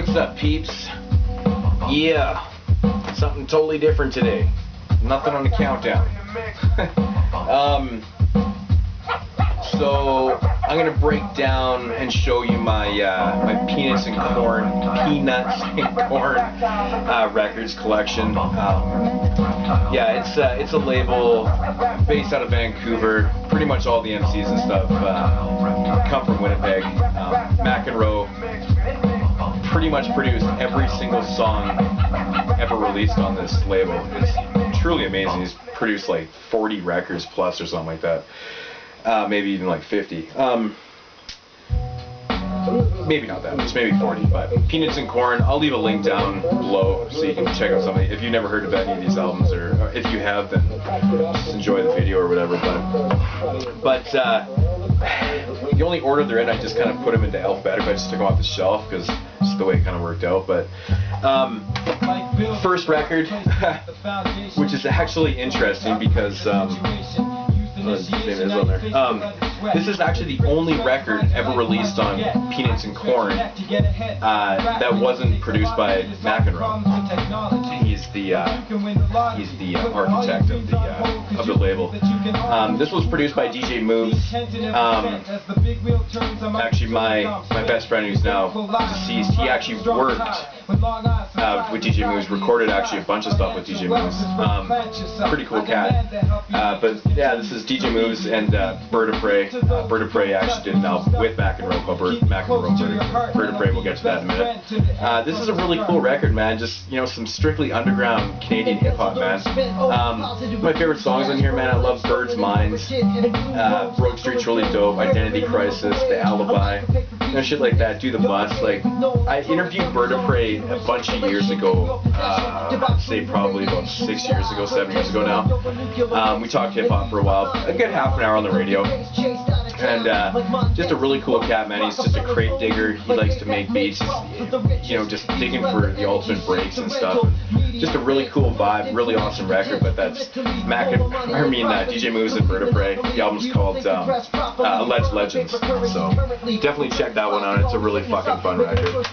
What's up, peeps? Yeah, something totally different today. Nothing on the countdown. So I'm gonna break down and show you my my Peanuts and Corn records collection. Yeah, it's a label based out of Vancouver. Pretty much all the MCs and stuff come from Winnipeg. McEnroe pretty much produced every single song ever released on this label. It's truly amazing. He's produced like 40 records plus or something like that. Maybe even like 50. Maybe not that much, maybe 40, but Peanuts and Corn, I'll leave a link down below so you can check out some of the, if you've never heard of any of these albums, or if you have, then just enjoy the video or whatever, but the only order they're in, I just kind of put them into alphabetical. I just took them off the shelf because it's the way it kind of worked out, but first record, which is actually interesting because this is actually the only record ever released on Peanuts and Corn that wasn't produced by McEnroe. He's the architect of the label. This was produced by DJ Moves. Actually, my best friend, who's now deceased, he actually worked with DJ Moves, recorded actually a bunch of stuff with DJ Moves. Pretty cool cat. But yeah, this is DJ Moves and Bird of Prey. Bird of Prey actually did an album with McEnroe called Bird of Prey. We'll get to that in a minute. This is a really cool record, man. Just, you know, some strictly underground Canadian hip hop, man. My favorite songs on here, man. I love Bird's Minds, Broad Street's really dope, Identity Crisis, The Alibi, you know, shit like that. Do the Bus. Like, I interviewed Bird of Prey a bunch of years ago. I'd say probably about 7 years ago now. We talked hip hop for a while, a good half an hour on the radio. And just a really cool cat, man. He's just a crate digger. He likes to make beats. He's, you know, just digging for the ultimate breaks and stuff. Just a really cool vibe, really awesome record. But that's DJ Moves and Bird of Prey. The album's called Alleged Legends. So definitely check that one out. It's a really fucking fun record.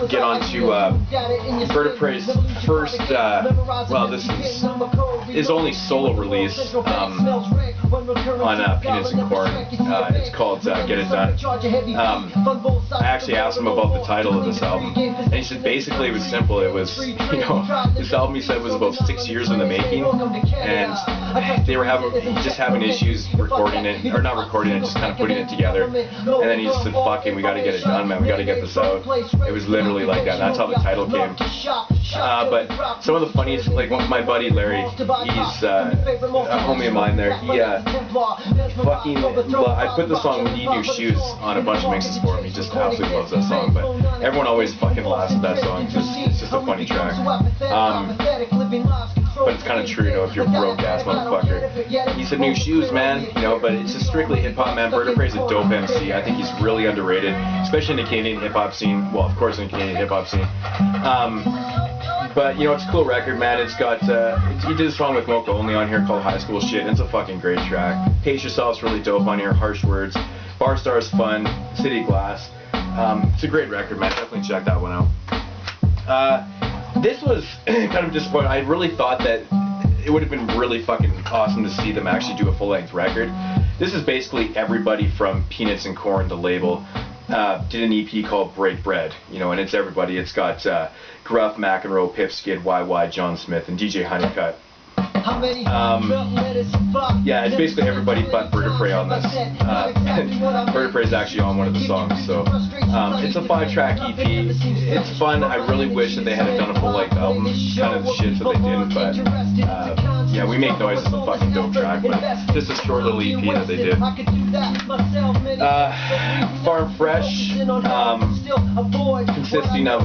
Get on to Bird of Prey's first. Well, this is his only solo release on Peanuts and Corn. It's called Get It Done. I actually asked him about the title of this album, and he said basically it was simple. It was, you know, this album, he said, was about 6 years in the making, and they were just having issues recording it, or not recording it, just kind of putting it together. And then he just said, "Fucking, we got to get it done, man. We got to get this out." It was literally like that. That's how the title came. But some of the funniest, like my buddy Larry, he's a homie of mine there. He I put the song "We Need New Shoes" on a bunch of mixes for him. He just absolutely loves that song. But everyone always fucking laughs at that song. It's just a funny track. But it's kind of true, you know, if you're a broke ass motherfucker. He said new shoes, man, you know, but it's just strictly hip hop, man. Bird of Prey's a dope MC. I think he's really underrated, especially in the Canadian hip hop scene. Well, of course, in the Canadian hip hop scene. But, you know, it's a cool record, man. It's got, he did a song with Mocha Only on here called High School Shit, and it's a fucking great track. Pace Yourself's really dope on here, Harsh Words. Bar Star's fun, City Glass. It's a great record, man. Definitely check that one out. This was kind of disappointing. I really thought that it would have been really fucking awesome to see them actually do a full-length record. This is basically everybody from Peanuts and Corn, the label, did an EP called Break Bread, you know, and it's everybody. It's got Gruff, McEnroe, Pipskid, YY, John Smith, and DJ Honeycutt. Yeah, it's basically everybody but Bird of Prey on this. Bird of Prey is actually on one of the songs, so it's a 5-track EP. It's fun. I really wish that they had done a full-length album, kind of the shit that they didn't, but yeah, We Make Noise is a fucking dope track, but just a short little EP that they did. Farm Fresh, consisting of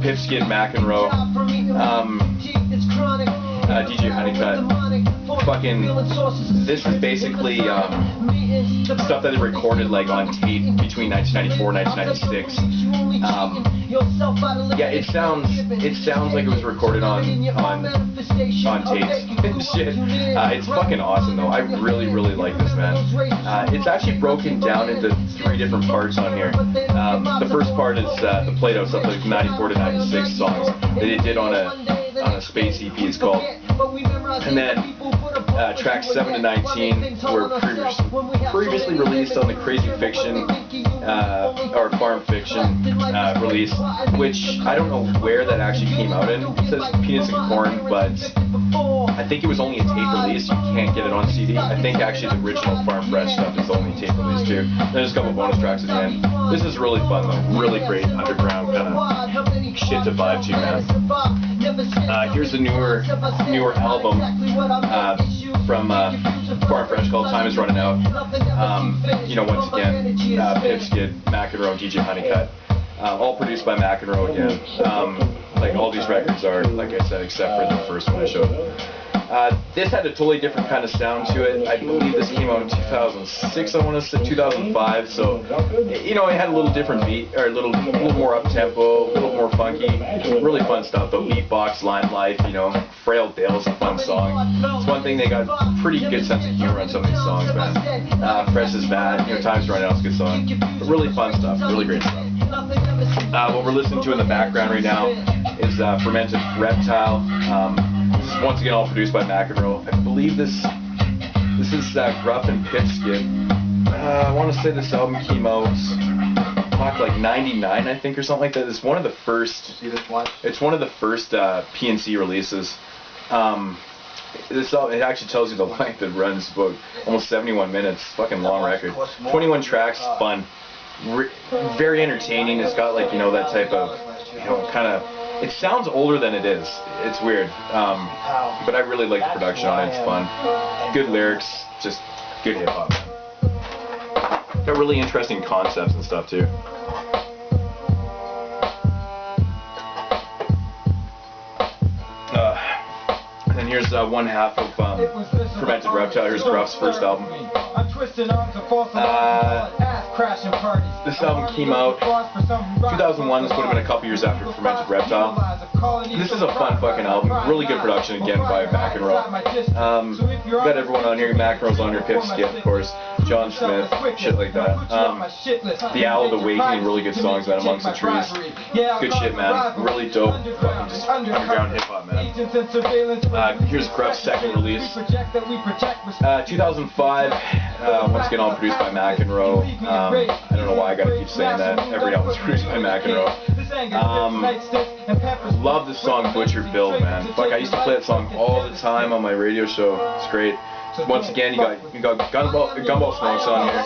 Pipskid, McEnroe, DJ Honeycutt, fucking, this is basically stuff that they recorded like on tape between 1994 and 1996. Yeah, it sounds like it was recorded on tapes and shit. It's fucking awesome though. I really like this, man. It's actually broken down into 3 different parts on here. The first part is the Play-Doh stuff, like 94 to 96 songs that they did on a space EP, it's called. And then tracks 7 to 19 were previously released on the Crazy Fiction or Farm Fiction release, which I don't know where that actually came out in. It says Peanuts and Corn, but I think it was only a tape release. You can't get it on CD. I think actually the original Farm Fresh stuff is only tape release too. There's a couple bonus tracks at the end. This is really fun though. Really great underground kind of shit to vibe to, man. Here's the newer album from Farm Fresh called Time Is Running Out. You know, once again, Pipskid, McEnroe, DJ Honeycutt. All produced by McEnroe again. Like all these records are, like I said, except for the first one I showed. This had a totally different kind of sound to it. I believe this came out in 2006, I want to say 2005, so, you know, it had a little different beat, or a little more up-tempo, a little more funky, really fun stuff, though. Beatbox, Line Life, you know, Frail Dale's a fun song. It's one thing, they got pretty good sense of humor on some of these songs, man. Fresh is Bad, you know, Time's Running Out's a good song. But really fun stuff, really great stuff. What we're listening to in the background right now is Fermented Reptile. Once again, all produced by McEnroe. I believe this is Gruff and Pipskid. I want to say this album came out like 99, I think, or something like that. It's one of the first. It's one of the first PNC releases. This album, it actually tells you the length. It runs about almost 71 minutes. Fucking long record. 21 tracks, fun, very entertaining. It's got like, you know, that type of, you know, kind of. It sounds older than it is. It's weird. But I really like the production on it. It's fun. Good lyrics. Just good hip-hop. Got really interesting concepts and stuff, too. And then here's one half of Fermented Reptile. Here's Gruff's first album. This album came out 2001. This would have been a couple years after Fermented Reptile. This is a fun fucking album. Really good production again by McEnroe. Got everyone on here. McEnroe's on here. Pipskid, of course. John Smith, shit like that. The Owl, The Awakening, really good songs, man. Amongst the Trees. Good shit, man. Really dope. Fucking just underground hip hop, man. Here's Gruff's second release. 2005. Once again, all produced by McEnroe. I don't know why I gotta keep saying that. Every album's produced by McEnroe. Love the song Butcher Bill, man. Fuck, I used to play that song all the time on my radio show. It's great. Once again, you got Gumball Smokes on here.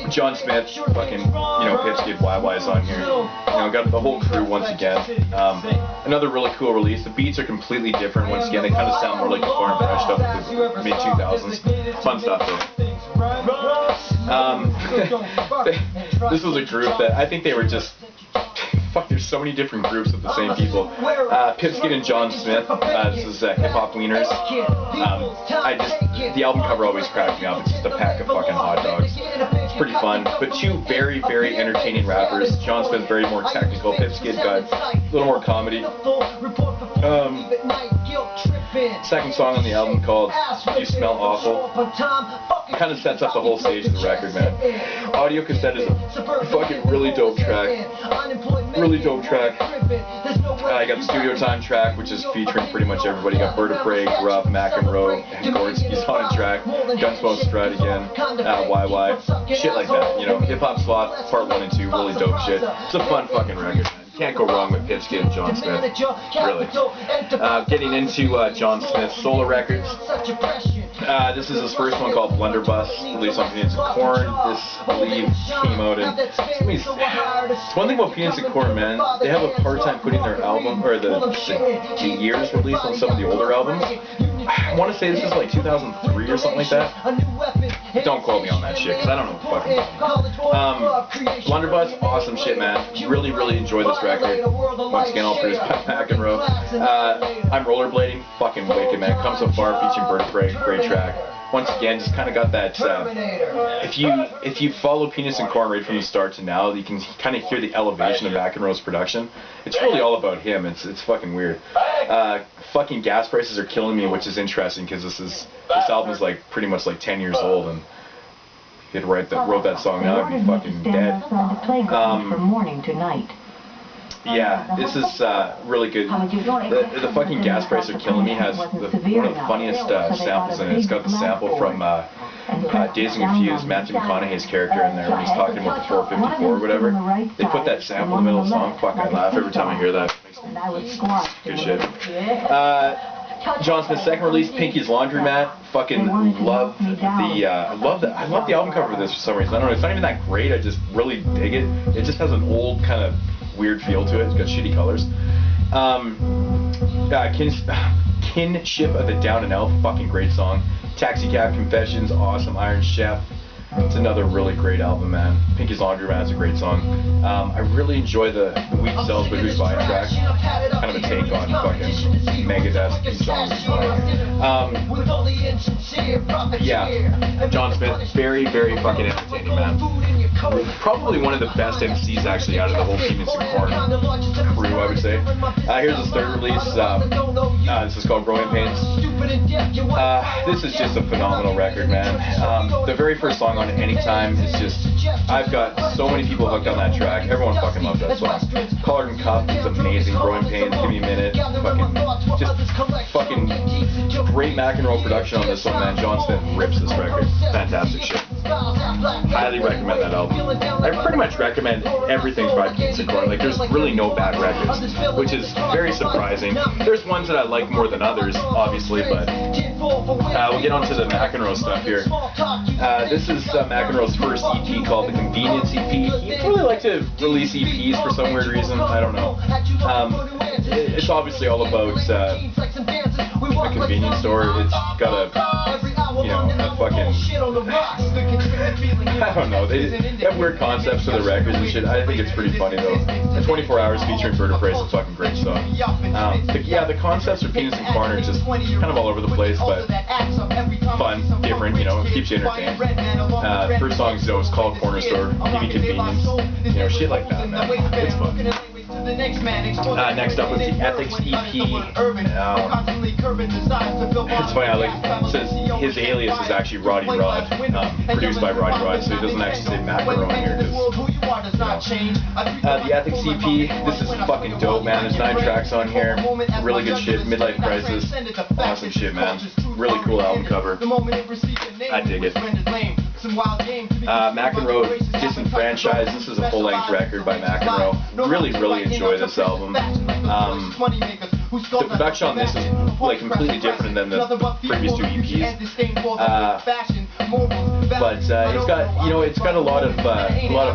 John Smith, fucking, you know, Pipskid, YY is on here. You know, got the whole crew once again. Another really cool release. The beats are completely different. Once again, they kind of sound more like the Farm Fresh stuff of the mid 2000s. Fun stuff though. This was a group that I think they were just. Fuck, there's so many different groups of the same people. Pipskid and John Smith. This is Hip Hop Wieners. The album cover always cracked me up. It's just a pack of fucking hot dogs. It's pretty fun. But two very, very entertaining rappers. John Smith very more technical. Pipskid got a little more comedy. Second song on the album called You Smell Awful. It kind of sets up the whole stage of the record, man. Audio Cassette is a fucking really dope track. Really dope track. I got the Studio Time track, which is featuring pretty much everybody. Got Bird of Prey, Gruff, McEnroe, and Gordsky's on a track. Gunsmoke Strut again, YY, shit like that. You know, Hip Hop Sloth Part 1 and 2, really dope shit. It's a fun fucking record, man. Can't go wrong with Pipskid and John Smith, really. Getting into John Smith's solo records. This is his first one called Blunderbuss, released on Peanuts and Corn. This, I believe, came out in... It's one thing about Peanuts and Corn, man. They have a hard time putting their album, or the years released on some of the older albums. I want to say this is like 2003 or something like that. Don't quote me on that shit, because I don't know what fucking Blunderbuss, awesome shit, man. Really, really enjoy this record. Once again, all produced by McEnroe. I'm Rollerblading, fucking wicked, man. Come So Far, featuring Vertebrae, great track. Once again, just kind of got that, if you follow Penis and Corn right from the start to now, you can kind of hear the elevation of McEnroe's production. It's really all about him. It's fucking weird. Fucking gas prices are killing me, which is interesting, because this album is like pretty much like 10 years old, and if you had wrote that song now, I'd be fucking dead. Yeah, this is really good. The fucking gas price are killing me has one of the funniest samples in it. It's got the sample from Dazed and Confused, Matthew McConaughey's character in there, when he's talking about the 454 or whatever. They put that sample in the middle of the song. Fuck, I laugh every time I hear that. Good shit. John Smith's second release, Pinky's Laundromat. Fucking love the I love the album cover of this for some reason. I don't know, it's not even that great. I just really dig it. It just has an old kind of weird feel to it. It's got shitty colors. Kinship of the Down and Out, fucking great song. Taxi Cab Confessions, awesome. Iron Chef, it's another really great album, man. Pinky's Laundromat is a great song. I really enjoy the Weak Cells but Who's Buying track. Kind of a take on fucking Megadeth's songs. Yeah, John Smith, very, very fucking entertaining, man. Probably one of the best MCs actually out of the whole Penis and Corn crew, I would say. Here's his third release. This is called Growing Pains. This is just a phenomenal record, man. The very first song on Anytime is just, I've got so many people hooked on that track. Everyone fucking loves that song. Collared and Cuffed is amazing. Growing Pains, Give Me a Minute. Fucking great McEnroe production on this one, man. John Smith rips this record. Fantastic shit. Highly recommend that album. I pretty much recommend everything by Penis and Corn. Like, there's really no bad records, which is very surprising. There's ones that I like more than others, obviously, but we'll get on to the McEnroe stuff here. This is McEnroe's first EP called The Convenience EP. He'd really like to release EPs for some weird reason. I don't know. It's obviously all about a convenience store. It's got a fucking, I don't know, they have weird concepts for the records and shit. I think it's pretty funny though. The 24 Hours featuring Vertebrae is a fucking great song. The concepts for Penis and Corn are just kind of all over the place, but fun, different, it keeps you entertained. First song is called Corner Store, give you convenience, shit like that, man. It's fun. Next up was the Ethics EP. It's funny, it says his alias is actually Roddy Rod, produced by Roddy Rod, so he doesn't actually say McEnroe in here. The Ethics EP, this is fucking dope, man. There's 9 tracks on here. Really good shit. Midlife Crisis, awesome shit, man. Really cool album cover. I dig it. McEnroe Disenfranchised. This is a full-length record by McEnroe. Really, really enjoy this album. The production on this is like completely different than the previous 2 EPs. But it's got a lot of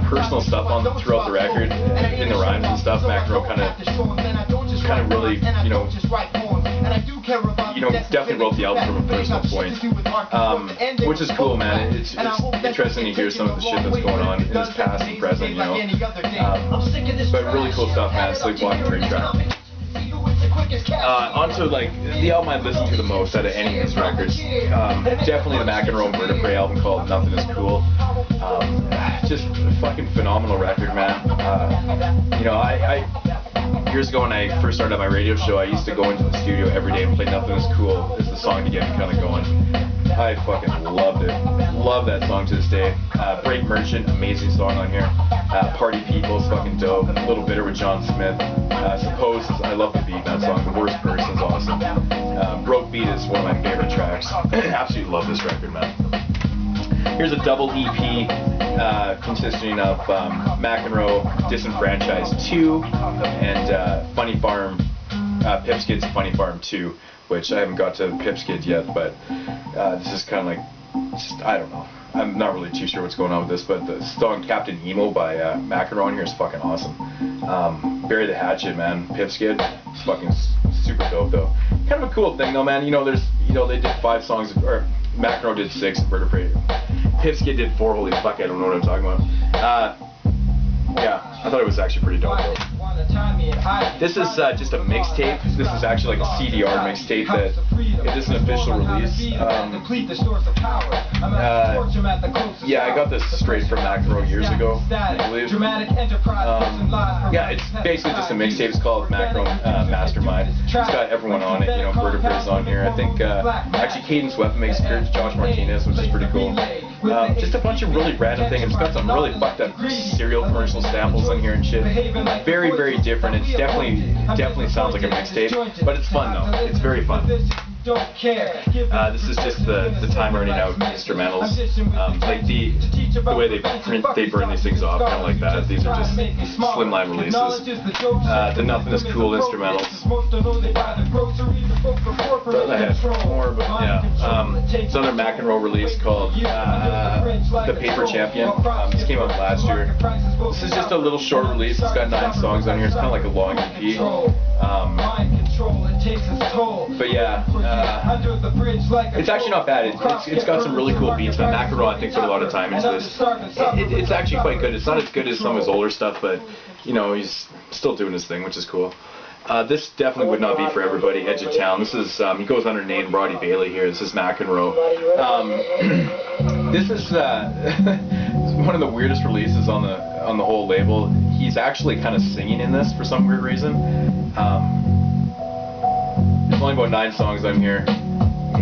personal stuff on throughout the record in the rhymes and stuff. McEnroe kind of really definitely wrote the album from a personal point, which is cool, man. It's interesting to hear some of the shit that's going on in his past and present, but really cool stuff, man. Sleepwalking, great track. Onto the album I listen to the most out of any of his records, definitely the McEnroe and Vertebrae album called Nothing Is Cool. Just a fucking phenomenal record, man. Years ago when I first started my radio show, I used to go into the studio every day and play Nothing Is Cool as the song to get me kind of going. I fucking loved it. Love that song to this day. Break Merchant, amazing song on here. Party People is fucking dope. A Little Bitter with John Smith. Suppose, I love the beat, that song. The Worst Person is awesome. Broke Beat is one of my favorite tracks. Absolutely love this record, man. Here's a double EP consisting of McEnroe Disenfranchised 2 and Funny Farm, Pipskid's Funny Farm 2, which I haven't got to Pipskid yet, but this is kind of like, I don't know. I'm not really too sure what's going on with this, but the song Captain Emo by McEnroe on here is fucking awesome. Bury the Hatchet, man. Pipskid, it's fucking super dope though. kind of a cool thing though, man. You know, they did 5 songs, or mcenroe did 6, Vertebrae. Pipskid did 4. Holy fuck, I don't know what I'm talking about. Yeah, I thought it was actually pretty dope though. This is just a mixtape. This is actually like a CDR mixtape that it isn't an official release. Yeah, I got this straight from mcenroe years ago, I believe. Yeah, it's basically just a mixtape. It's called mcenroe Mastermind. It's got everyone on it, you know, Vertebrae's on here. I think actually Cadence Weapon makes appearance, Josh Martinez, which is pretty cool. Just a bunch of really random things. It's got some really fucked up cereal commercial samples in here and shit. Very, very different. It's definitely sounds like a mixtape, but it's fun though. It's very fun. This is just the time running out instrumentals. Like the way they burn these things off, kind of like that. These are just slimline releases. The Nothing Is Cool instrumentals. I have more, but yeah. It's another mcenroe release called The Paper Champion. This came out last year. This is just a little short release. It's got 9 songs on here. It's kind of like a long EP. But yeah, it's actually not bad. It's got some really cool beats. But mcenroe, I think, put a lot of time into this. It's actually quite good. It's not as good as some of his older stuff, but you know, he's still doing his thing, which is cool. This definitely would not be for everybody. Edge of Town. This is he goes under name Roddy Bailey here. This is mcenroe. This is one of the weirdest releases on the whole label. He's actually kind of singing in this for some weird reason. There's only about 9 songs on here.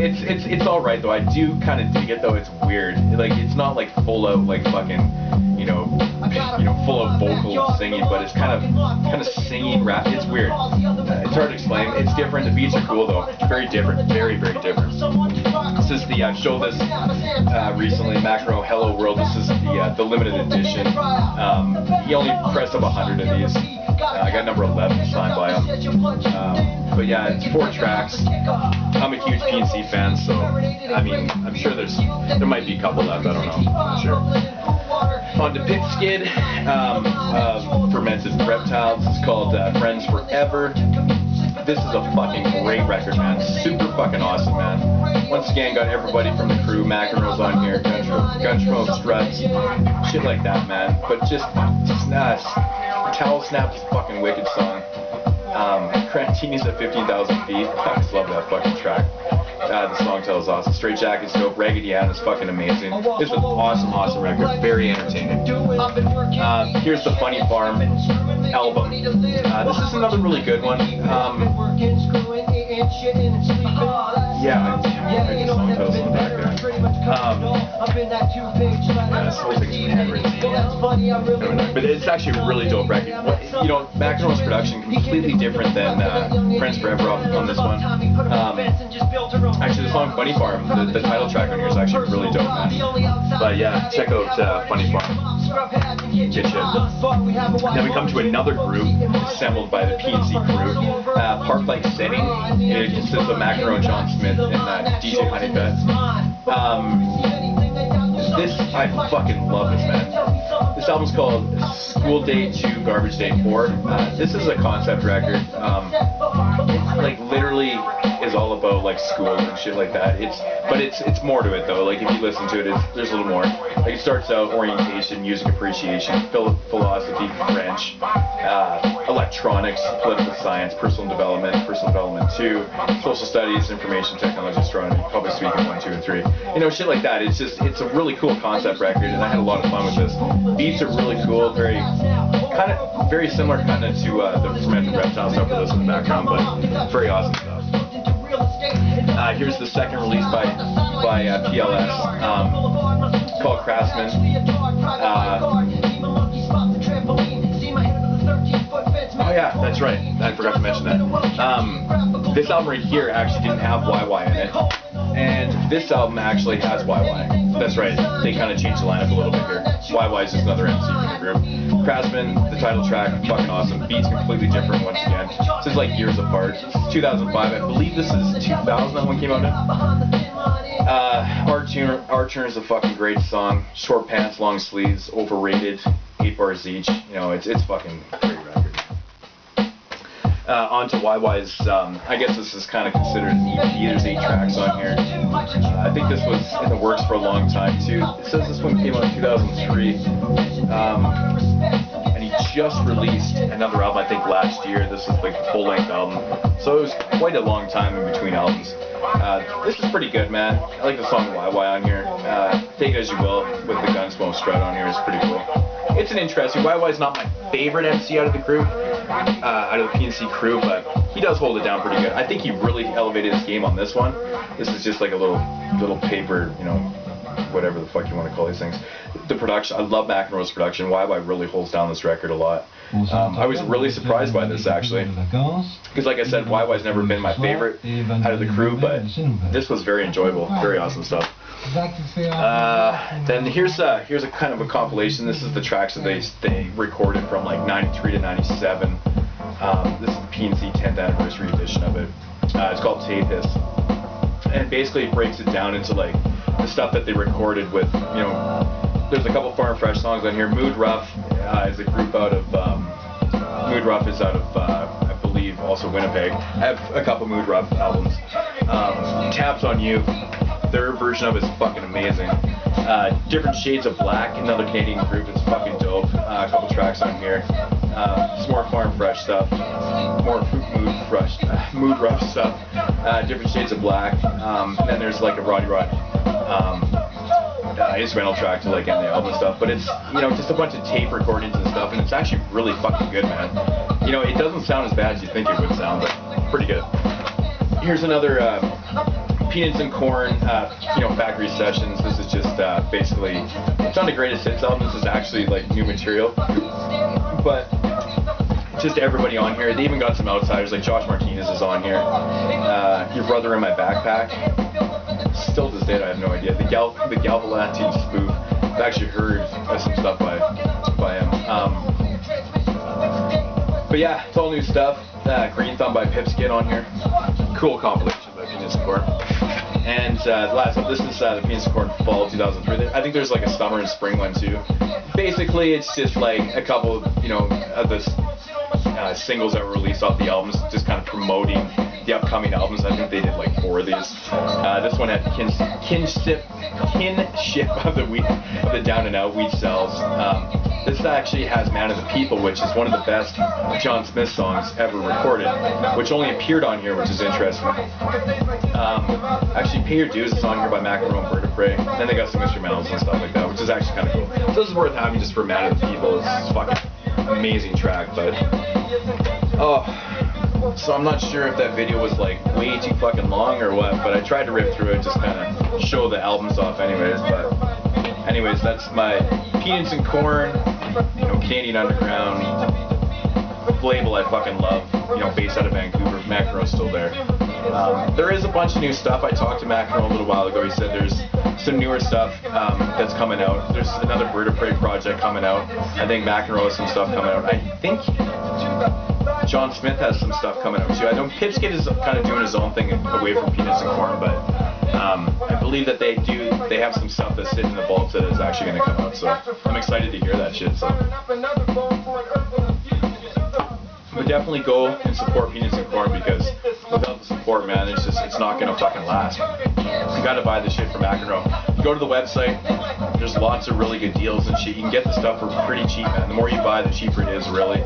It's all right though. I do kind of dig it though. It's weird. Like it's not like full out like fucking full of vocal singing, but it's kind of singing rap. It's weird. It's hard to explain. It's different. The beats are cool though. Very different. Very, very different. This is the I showed this recently. mcenroe Hello World. This is the limited edition. He only pressed up 100 of these. I got number 11 signed by him. But yeah, it's 4 tracks. I'm a huge PNC fan, so I mean, I'm sure there might be a couple left. I don't know. I'm not sure. On to Pipskid, Fermented Reptiles. It's called Friends Forever. This is a fucking great record, man. Super fucking awesome, man. Once again, got everybody from the crew. mcenroe's on here. Gunstrom, Struts, shit like that, man. But just Towel Snap is a fucking wicked song. Crantini's at 15,000 feet. I just love that fucking track. The song title is awesome. Straight Jacket's dope. Raggedy Ann is fucking amazing. This is an awesome record. Very entertaining. Here's the Funny Farm album. This is another really good one. Yeah, the song title's on the back there. But it's actually a really dope record. You know, mcenroe's production completely different than Friends Forever on this one. Actually, the song Funny Farm, the title track on here is actually really dope, man. But yeah, check out Funny Farm. Good shit. Then we come to another group assembled by the PNC crew. Park-like Setting. It consists of mcenroe, John Smith, and DJ Honeycutt. I fucking love this, man. This album's called School Day 2, Garbage Day 4. This is a concept record. It like literally is all about like school and shit like that. But it's more to it though. Like if you listen to it, there's a little more. Like it starts out orientation, music appreciation, philosophy, French, electronics, political science, personal development 2, social studies, information technology, astronomy, public speaking 1, 2, and 3. You know, shit like that. It's a really cool concept record, and I had a lot of fun with this. Beats are really cool, very similar kind of to the Fermented Reptile stuff for those in the background, but very awesome stuff. Here's the second release by PLS called Craftsman. Oh yeah, that's right. I forgot to mention that. This album right here actually didn't have YY in it. And this album actually has YY. That's right. They kind of changed the lineup a little bit here. YY is just another MC from the group. Craftsman, the title track, fucking awesome. Beats completely different once again. This is like years apart. 2005. I believe this is 2000 that one came out in. Our Turn is a fucking great song. Short pants, long sleeves, overrated, 8 bars each. You know, it's fucking great record. On to YY's, I guess this is kind of considered an EP. There's 8 tracks on here. I think this was in the works for a long time too. It says this one came out in 2003. And he just released another album, I think, last year. This is like the full-length album. So it was quite a long time in between albums. This is pretty good, man. I like the song YY on here. Take it as you will with the Gunsmoke strut on here. It's pretty cool. It's an interesting. YY's not my favorite MC out of the group, out of the PNC crew, but he does hold it down pretty good. I think he really elevated his game on this one. This is just like a little paper, you know, whatever the fuck you want to call these things. The production, I love McEnroe's production. YY really holds down this record a lot. I was really surprised by this actually, because like I said, YY's never been my favorite out of the crew, but this was very enjoyable, very awesome stuff. Then here's a kind of a compilation. This is the tracks that they recorded from like 93 to 97. This is the PNC 10th anniversary edition of it. It's called Tape Hiss, and basically it breaks it down into like the stuff that they recorded with, you know, there's a couple Farm Fresh songs on here. Mood Rough is a group out of, Mood Rough is out of, I believe, also Winnipeg. I have a couple Mood Rough albums. Taps on You, their version of it is fucking amazing. Different Shades of Black, another Canadian group, it's fucking dope. A couple tracks on here. Some more Farm Fresh stuff, more Mood Rough stuff. Different Shades of Black. And then there's like a Roddy Rod instrumental track to like end the album stuff, but it's, you know, just a bunch of tape recordings and stuff, and it's actually really fucking good, man. You know, it doesn't sound as bad as you think it would sound, but pretty good. Here's another Peanuts and Corn, you know, factory sessions. This is just basically, it's not a greatest hits album. This is actually like new material, but just everybody on here. They even got some outsiders, like Josh Martinez is on here. Your Brother in My Backpack. Still to this date, I have no idea. The Galvalatine spoof. I've actually heard some stuff by him. But yeah, it's all new stuff. Green Thumb by Pipskid on here. Cool compilation by Peanuts and Corn. And the last one, this is the Peanuts and Corn Fall 2003. I think there's like a summer and spring one too. Basically, it's just like a couple, you know, of the singles that were released off the albums, just kind of promoting the upcoming albums. I think they did like 4 of these. This one had kinship of the Down and Out Weed Cells. This actually has Man of the People, which is one of the best John Smith songs ever recorded, which only appeared on here, which is interesting. Actually, Pay Your Dues is on here by McEnroe and Vertebrae. Then they got some instrumentals and stuff like that, which is actually kind of cool. So this is worth having just for Man of the People. It's fucking amazing track, but so I'm not sure if that video was like way too fucking long or what, but I tried to rip through it, just kind of show the albums off anyways. But anyways, that's my Peanuts and Corn, you know, Canadian underground label I fucking love, you know, based out of Vancouver. McEnroe's still there. There is a bunch of new stuff. I talked to McEnroe a little while ago. He said there's some newer stuff that's coming out. There's another Vertebrae project coming out. I think McEnroe has some stuff coming out. I think John Smith has some stuff coming out too. I know Pipskid is kind of doing his own thing away from Peanuts and Corn, but I believe that they have some stuff that's sitting in the vaults that is actually going to come out. So I'm excited to hear that shit. So. But definitely go and support Peanuts and Corn, because without the support, man, it's not gonna fucking last. You gotta buy the shit from McEnroe. You go to the website, there's lots of really good deals and shit. You can get the stuff for pretty cheap, man. The more you buy, the cheaper it is, really.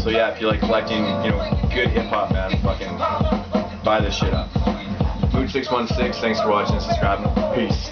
So yeah, if you like collecting, you know, good hip hop, man, fucking buy this shit up. Mood616, thanks for watching and subscribing. Peace.